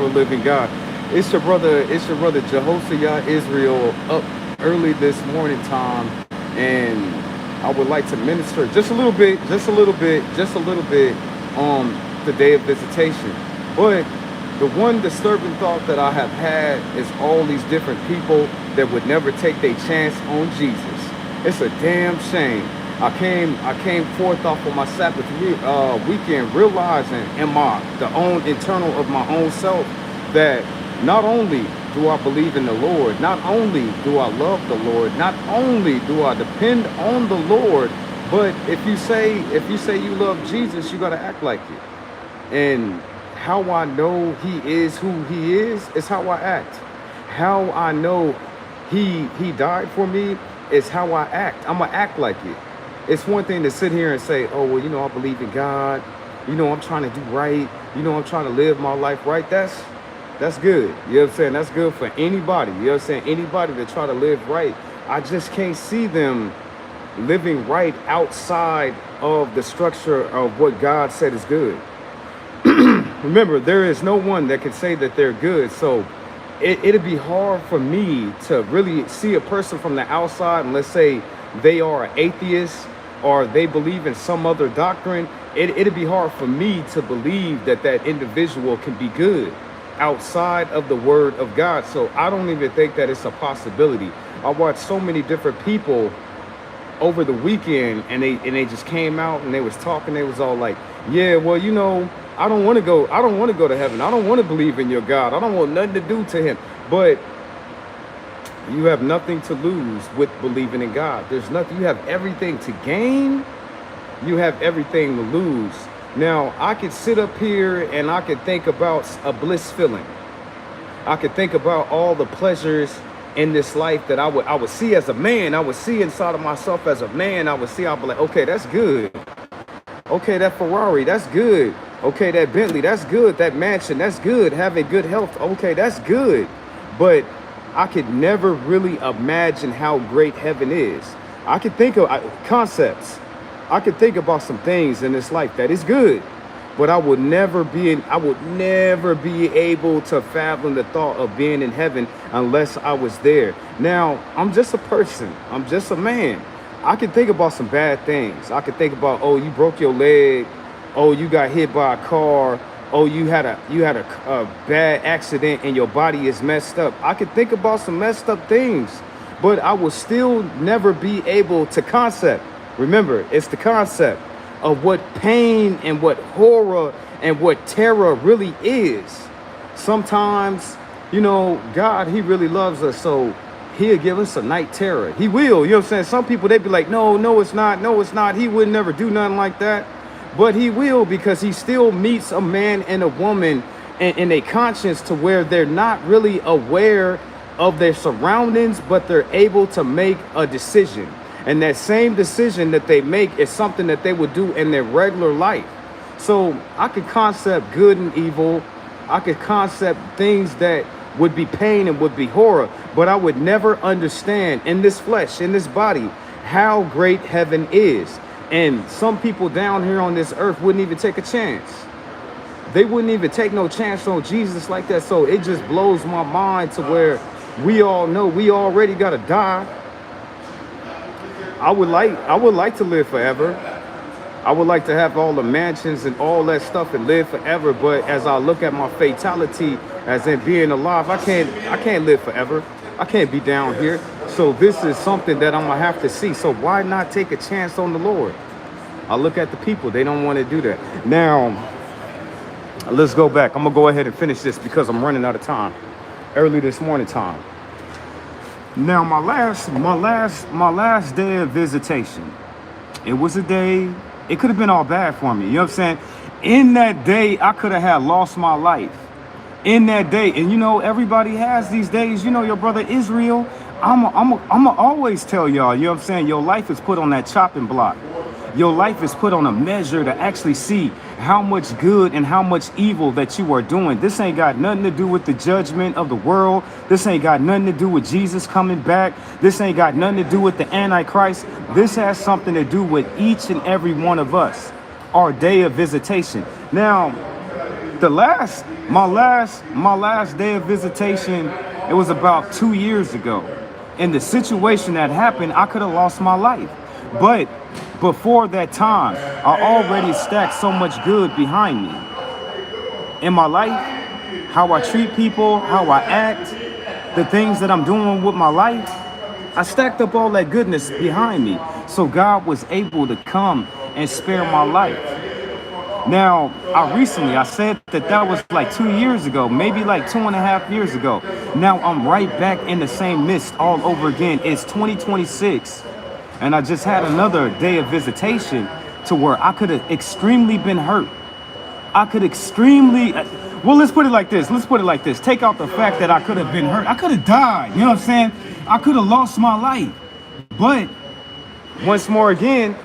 for a living God. It's your brother Jehoshaphat Israel up early this morning time, and I would like to minister just a little bit, on the day of visitation. But the one disturbing thought that I have had is all these different people that would never take their chance on Jesus. It's a damn shame. I came forth off of my Sabbath weekend, realizing in the own internal of my own self that not only do I believe in the Lord, not only do I love the Lord, not only do I depend on the Lord, but if you say you love Jesus, you gotta act like it. And how I know He is who He is how I act. How I know He died for me is how I act. I'm gonna act like it. It's one thing to sit here and say, oh, well, I believe in God. I'm trying to do right. I'm trying to live my life right. That's good. You know what I'm saying? That's good for anybody. You know what I'm saying? Anybody that try to live right. I just can't see them living right outside of the structure of what God said is good. Remember, there is no one that can say that they're good. So it'd be hard for me to really see a person from the outside, and let's say they are an atheist or they believe in some other doctrine. It'd be hard for me to believe that that individual can be good outside of the word of God. So I don't even think that it's a possibility. I watched so many different people over the weekend, and they just came out and they was talking. They was all like, yeah, well, I don't want to go to heaven. I don't want to believe in your God. I don't want nothing to do to him. But you have nothing to lose with believing in God. There's nothing. You have everything to gain. You have everything to lose. Now, I could sit up here and I could think about a bliss feeling. I could think about all the pleasures in this life that I would see as a man. I would see inside of myself as a man. I'd be like, okay, that's good. Okay, that Ferrari, that's good. Okay, that Bentley, that's good. That mansion, that's good. Having good health, okay, that's good. But I could never really imagine how great heaven is. I could think of concepts. I could think about some things in this life that is good, but I would never be able to fathom the thought of being in heaven unless I was there. Now, I'm just a person. I'm just a man. I could think about some bad things. I could think about, oh, you broke your leg. Oh, you got hit by a car. Oh, you had a bad accident and your body is messed up. I could think about some messed up things, but I will still never be able to concept. Remember, it's the concept of what pain and what horror and what terror really is. Sometimes, God, He really loves us, so He'll give us a night terror. He will, you know what I'm saying? Some people, they be like, no, it's not. He would never do nothing like that. But He will, because He still meets a man and a woman in a conscience to where they're not really aware of their surroundings, but they're able to make a decision. And that same decision that they make is something that they would do in their regular life. So I could concept good and evil. I could concept things that would be pain and would be horror, but I would never understand in this flesh, in this body, how great heaven is. And some people down here on this earth wouldn't even take a chance. They wouldn't even take no chance on Jesus like that. So it just blows my mind to where we all know we already got to die. I would like to live forever. I would like to have all the mansions and all that stuff and live forever. But as I look at my fatality, as in being alive, I can't live forever. I can't be down here. So this is something that I'm gonna have to see. So why not take a chance on the Lord? I look at the people, they don't want to do that. Now, let's go back. I'm gonna go ahead and finish this because I'm running out of time. Early this morning time. Now, my last day of visitation, it was a day, it could have been all bad for me. You know what I'm saying? In that day, I could have had lost my life. In that day, and everybody has these days. Your brother Israel, I'm always tell y'all, you know what I'm saying? Your life is put on that chopping block. Your life is put on a measure to actually see how much good and how much evil that you are doing. This ain't got nothing to do with the judgment of the world. This ain't got nothing to do with Jesus coming back. This ain't got nothing to do with the Antichrist. This has something to do with each and every one of us, our day of visitation. Now, My last day of visitation, it was about 2 years ago. And the situation that happened, I could have lost my life. But before that time, I already stacked so much good behind me in my life, how I treat people, how I act, the things that I'm doing with my life. I stacked up all that goodness behind me. So God was able to come and spare my life. Now, I said that was like 2 years ago, maybe like 2.5 years ago. Now I'm right back in the same mist all over again. It's 2026, and I just had another day of visitation to where I could have extremely been hurt. I could extremely, well, let's put it like this. Take out the fact that I could have been hurt. I could have died. You know what I'm saying? I could have lost my life. But once more again,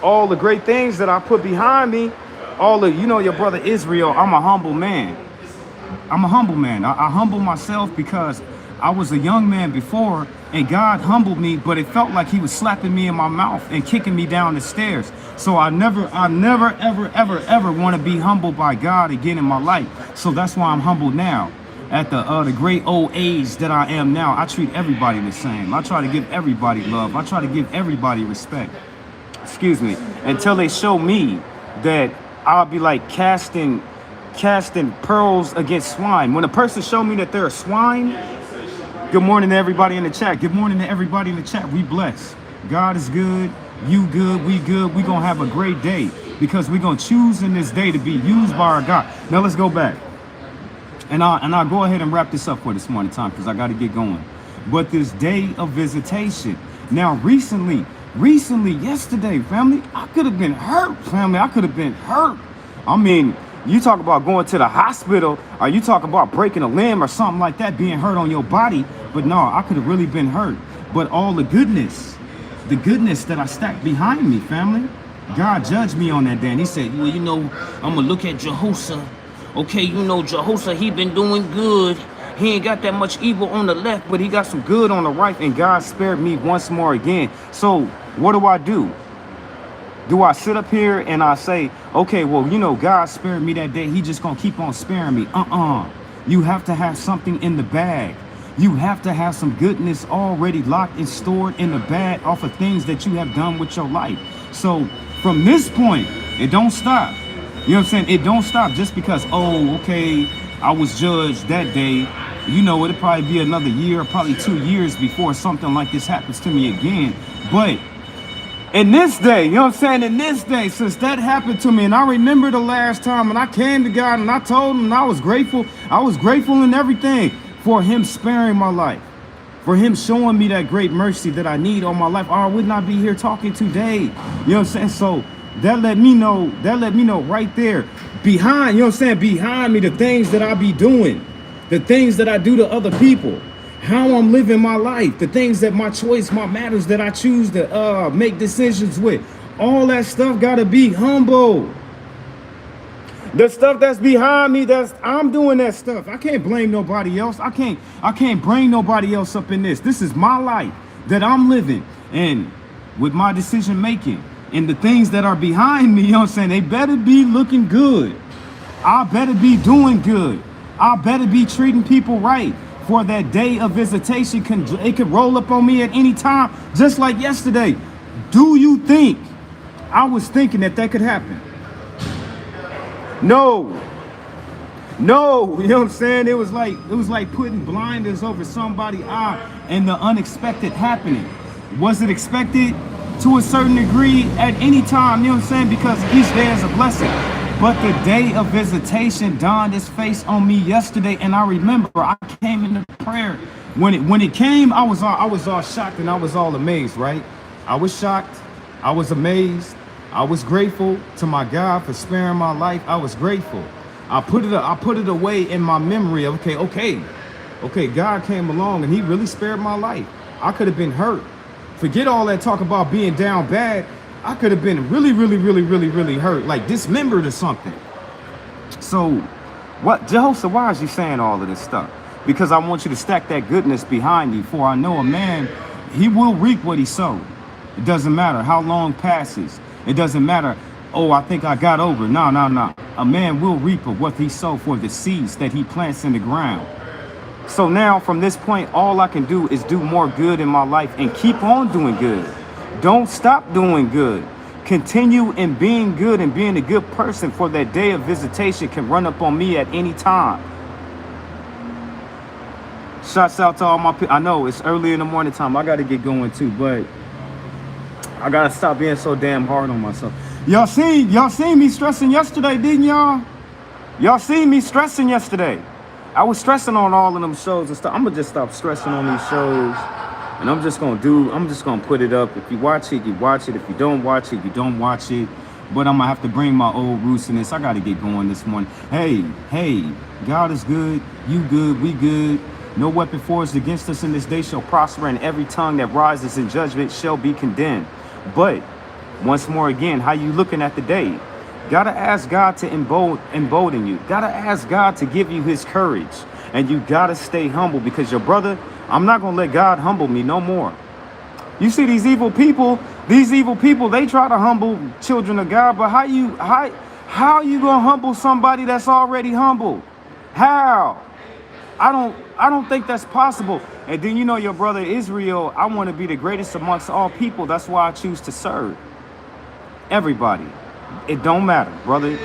all the great things that I put behind me, your brother Israel, I'm a humble man. I humble myself because I was a young man before, and God humbled me, but it felt like he was slapping me in my mouth and kicking me down the stairs. So I never, ever want to be humbled by God again in my life. So that's why I'm humbled now. At the great old age that I am now, I treat everybody the same. I try to give everybody love. I try to give everybody respect. Excuse me. Until they show me that I'll be like casting pearls against swine. When a person show me that they're a swine, good morning to everybody in the chat. Good morning to everybody in the chat. We blessed. God is good. You good. We good. We gonna have a great day because we gonna choose in this day to be used by our God. Now let's go back. And I'll go ahead and wrap this up for this morning time because I got to get going. But this day of visitation. Now recently, yesterday, family, I could have been hurt, family. I could have been hurt. I mean, you talk about going to the hospital, or you talk about breaking a limb or something like that, being hurt on your body. But no, I could have really been hurt. But all the goodness that I stacked behind me, family, God judged me on that day. And he said, well, I'm going to look at Jehoshaphat. Okay, Jehoshaphat, he been doing good. He ain't got that much evil on the left, but he got some good on the right. And God spared me once more again. So what do? Do I sit up here and I say, okay, well, God spared me that day. He just going to keep on sparing me. You have to have something in the bag. You have to have some goodness already locked and stored in the bag off of things that you have done with your life. So from this point, it don't stop. You know what I'm saying? It don't stop just because, okay, I was judged that day. It'll probably be another year, probably 2 years before something like this happens to me again. But in this day, in this day, since that happened to me, and I remember the last time, and I came to God and I told him, and I was grateful in everything for him sparing my life, for him showing me that great mercy that I need on my life, or I would not be here talking today. You know what I'm saying? So that let me know right there behind, behind me, the things that I be doing, the things that I do to other people, how I'm living my life, the things that my matters that I choose to make decisions with. All that stuff gotta be humble. The stuff that's behind me, I'm doing that stuff. I can't blame nobody else. I can't bring nobody else up in this. This is my life that I'm living, and with my decision making and the things that are behind me, they better be looking good. I better be doing good. I better be treating people right. For that day of visitation, it could roll up on me at any time, just like yesterday. Do you think I was thinking that could happen? No, you know what I'm saying? It was like putting blinders over somebody's eye and the unexpected happening. Was it expected? To a certain degree at any time, you know what I'm saying? Because each day is a blessing. But the day of visitation dawned its face on me yesterday, and I remember I came into prayer. When it came, I was all shocked and I was all amazed, right? I was shocked, I was amazed, I was grateful to my God for sparing my life. I was grateful. I put it away in my memory. Okay, God came along and he really spared my life. I could have been hurt. Forget all that talk about being down bad. I could have been really hurt, like dismembered or something. So what, Jehoshaphat, why is you saying all of this stuff? Because I want you to stack that goodness behind you, for I know a man, he will reap what he sowed. It doesn't matter how long passes. It doesn't matter oh, I think I got over. No, no, no. A man will reap of what he sow for the seeds that he plants in the ground. So now from this point, all I can do is do more good in my life and keep on doing good. Don't stop doing good. Continue in being good and being a good person, for that day of visitation can run up on me at any time. Shouts out to all my people. I know it's early in the morning time. I got to get going too, but I got to stop being so damn hard on myself. Y'all seen me stressing yesterday, didn't y'all? Y'all seen me stressing yesterday. I was stressing on all of them shows and stuff. I'm gonna just stop stressing on these shows, and I'm just gonna put it up. If you watch it, you watch it. If you don't watch it, you don't watch it. But I'm gonna have to bring my old roots in this. I gotta get going this morning. Hey, God is good. You good. We good. No weapon forged against us in this day shall prosper, and every tongue that rises in judgment shall be condemned. But once more again, how you looking at the day? Gotta ask God to embolden you. Gotta ask God to give you his courage. And you gotta stay humble, because your brother, I'm not gonna let God humble me no more. You see these evil people, they try to humble children of God, but how you gonna humble somebody that's already humble? How? I don't think that's possible. And then you know your brother Israel, I want to be the greatest amongst all people. That's why I choose to serve everybody. It don't matter, brother,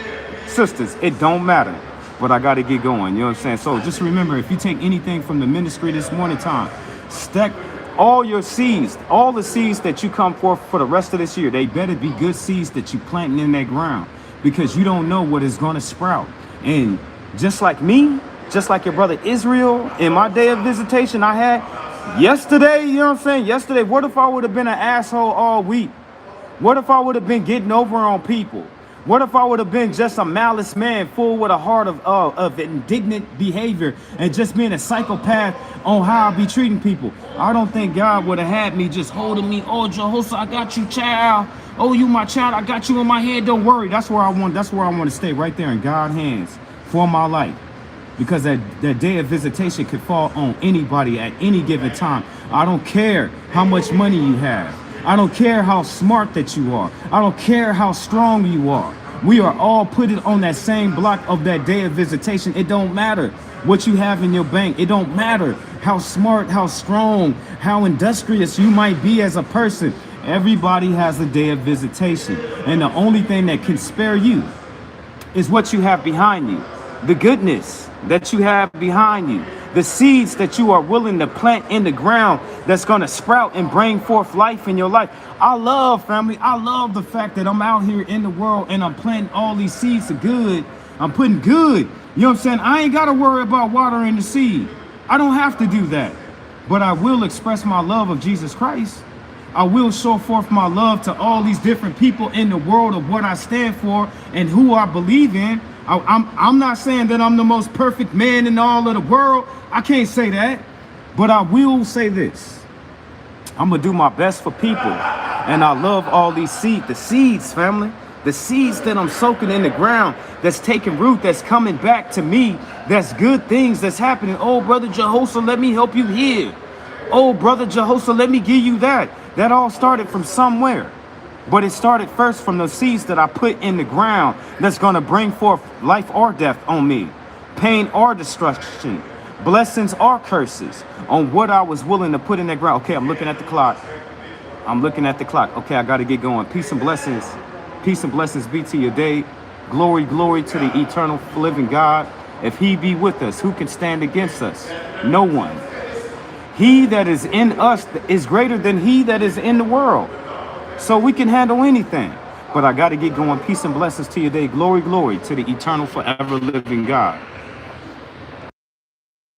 sisters, it don't matter. But I got to get going, you know what I'm saying? So just remember, if you take anything from the ministry this morning time, stack all your seeds, all the seeds that you come forth for the rest of this year. They better be good seeds that you planting in that ground, because you don't know what is going to sprout. And just like me, just like your brother Israel, in my day of visitation I had yesterday, you know what I'm saying? Yesterday, what if I would have been an asshole all week? What if I would have been getting over on people? What if I would have been just a malice man, full with a heart of indignant behavior and just being a psychopath on how I be treating people? I don't think God would have had me just holding me. Oh, Jehoshaphat, I got you, child. Oh, you my child, I got you in my head. Don't worry. That's where I want to stay, right there in God's hands for my life. Because that day of visitation could fall on anybody at any given time. I don't care how much money you have. I don't care how smart that you are. I don't care how strong you are. We are all put it on that same block of that day of visitation. It don't matter what you have in your bank. It don't matter how smart, how strong, how industrious you might be as a person. Everybody has a day of visitation. And the only thing that can spare you is what you have behind you. The goodness that you have behind you. The seeds that you are willing to plant in the ground that's going to sprout and bring forth life in your life. I love, family, I love the fact that I'm out here in the world and I'm planting all these seeds of good. I'm putting good. You know what I'm saying? I ain't got to worry about watering the seed. I don't have to do that. But I will express my love of Jesus Christ. I will show forth my love to all these different people in the world of what I stand for and who I believe in. I'm not saying that I'm the most perfect man in all of the world. I can't say that. But I will say this. I'm going to do my best for people. And I love all these seeds. The seeds, family. The seeds that I'm soaking in the ground, that's taking root, that's coming back to me. That's good things that's happening. Oh, brother Jehoshaphat, let me help you here. Oh, brother Jehoshaphat, let me give you that. That all started from somewhere. But it started first from the seeds that I put in the ground that's going to bring forth life or death on me, pain or destruction, blessings or curses on what I was willing to put in that ground. Okay, I'm looking at the clock. Okay, I got to get going. Peace and blessings. Peace and blessings be to your day. Glory, glory to the eternal living God. If he be with us, who can stand against us? No one. He that is in us is greater than he that is in the world. So we can handle anything. But I got to get going. Peace and blessings to your day. Glory, glory to the eternal, forever living God.